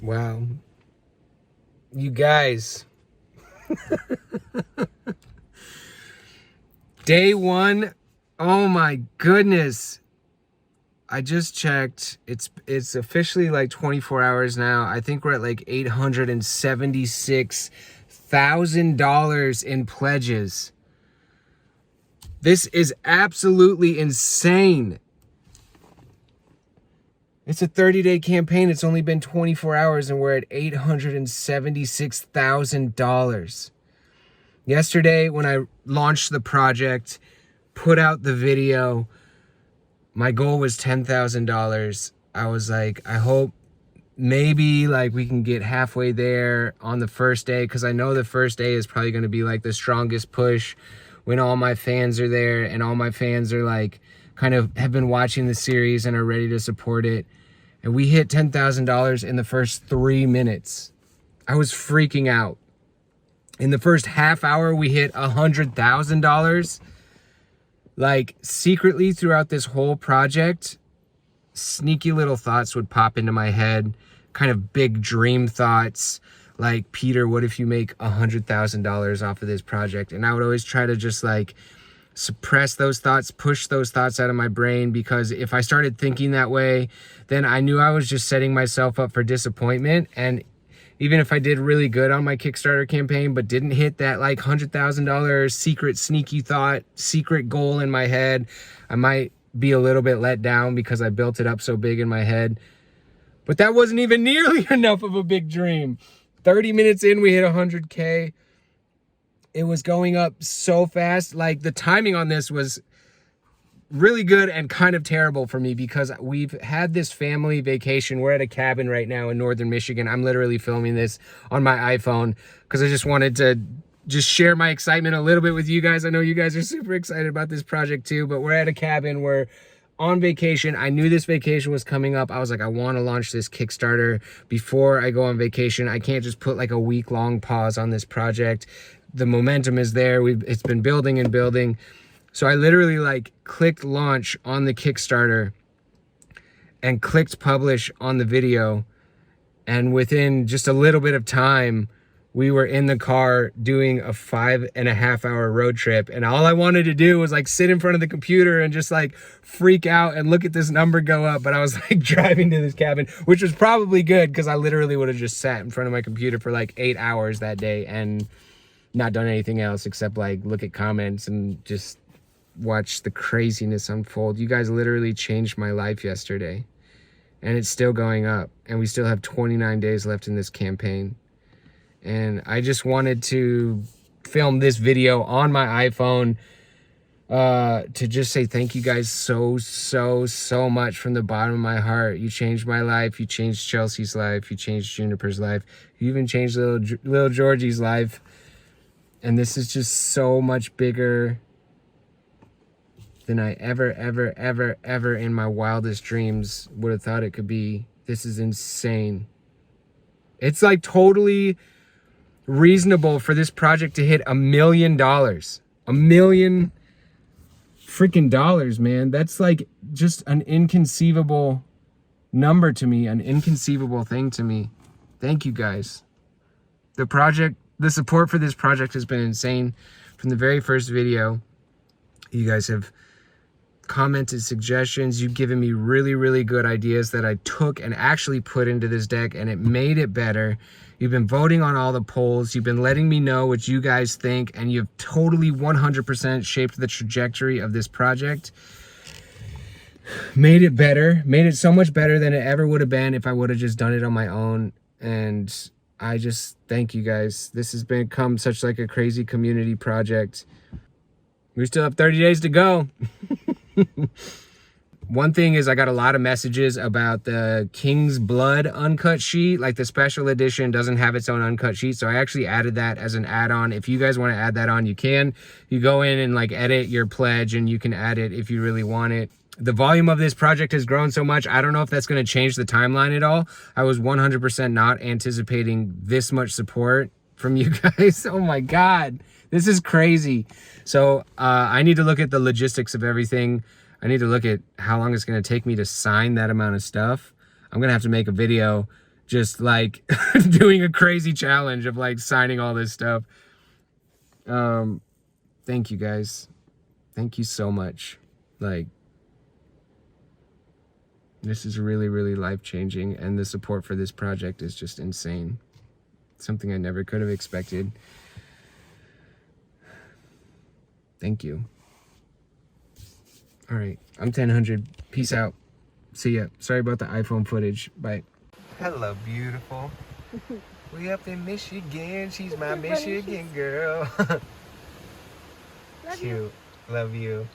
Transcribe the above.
Wow. You guys. Day one. Oh my goodness. I just checked. It's officially like 24 hours now. I think we're at like $876,000 in pledges. This is absolutely insane. It's a 30-day campaign. It's only been 24 hours and we're at $876,000. Yesterday, when I launched the project, put out the video, my goal was $10,000. I was like, I hope maybe like we can get halfway there on the first day, because I know the first day is probably going to be like the strongest push when all my fans are there and all my fans are like kind of have been watching the series and are ready to support it. And we hit $10,000 in the first 3 minutes. I was freaking out. In the first half hour, we hit $100,000. Like, secretly throughout this whole project, sneaky little thoughts would pop into my head, kind of big dream thoughts, like, Peter, what if you make $100,000 off of this project? And I would always try to just like suppress those thoughts, push those thoughts out of my brain, because if I started thinking that way, then I knew I was just setting myself up for disappointment. And even if I did really good on my Kickstarter campaign, but didn't hit that like $100,000 secret sneaky thought, secret goal in my head, I might be a little bit let down because I built it up so big in my head. But that wasn't even nearly enough of a big dream. 30 minutes in, we hit 100K. It was going up so fast. Like, the timing on this was really good and kind of terrible for me, because we've had this family vacation. We're at a cabin right now in northern Michigan. I'm literally filming this on my iPhone because I just wanted to just share my excitement a little bit with you guys. I know you guys are super excited about this project too, but we're at a cabin. We're on vacation. I knew this vacation was coming up. I was like, I want to launch this Kickstarter before I go on vacation. I can't just put like a week-long pause on this project. The momentum is there. It's been building and building. So I literally like clicked launch on the Kickstarter and clicked publish on the video. And within just a little bit of time, we were in the car doing a 5.5-hour road trip. And all I wanted to do was like sit in front of the computer and just like freak out and look at this number go up. But I was like driving to this cabin, which was probably good, because I literally would have just sat in front of my computer for like 8 hours that day and not done anything else except like look at comments and just watch the craziness unfold. You guys literally changed my life yesterday, and it's still going up, and we still have 29 days left in this campaign. And I just wanted to film this video on my iPhone to just say thank you guys so much from the bottom of my heart. You changed my life. You changed Chelsea's life. You changed Juniper's life. You even changed little Georgie's life. And this is just so much bigger than I ever in my wildest dreams would have thought it could be. This is insane. It's like totally reasonable for this project to hit $1 million. $1 million freaking dollars, man. That's like just an inconceivable number to me, an inconceivable thing to me. Thank you guys. The support for this project has been insane. From the very first video, you guys have commented suggestions. You've given me really good ideas that I took and actually put into this deck, and it made it better. You've been voting on all the polls. You've been letting me know what you guys think, and you've totally 100% shaped the trajectory of this project. Made it better. Made it so much better than it ever would have been if I would have just done it on my own. And I just thank you guys. This has become such like a crazy community project. We still have 30 days to go. One thing is, I got a lot of messages about the King's Blood uncut sheet. Like, the special edition doesn't have its own uncut sheet, so I actually added that as an add-on. If you guys want to add that on, you can. You go in and like edit your pledge, and you can add it if you really want it. The volume of this project has grown so much, I don't know if that's going to change the timeline at all. I was 100% not anticipating this much support from you guys. Oh my God, this is crazy. So I need to look at the logistics of everything. I need to look at how long it's going to take me to sign that amount of stuff. I'm going to have to make a video just like doing a crazy challenge of like signing all this stuff. Thank you guys. Thank you so much. Like, this is really, really life-changing, and the support for this project is just insane. Something I never could have expected. Thank you. All right, I'm 1000. Peace out. See ya. Sorry about the iPhone footage. Bye. Hello, beautiful. We up in Michigan. She's my Michigan girl. Love Cute. Love you.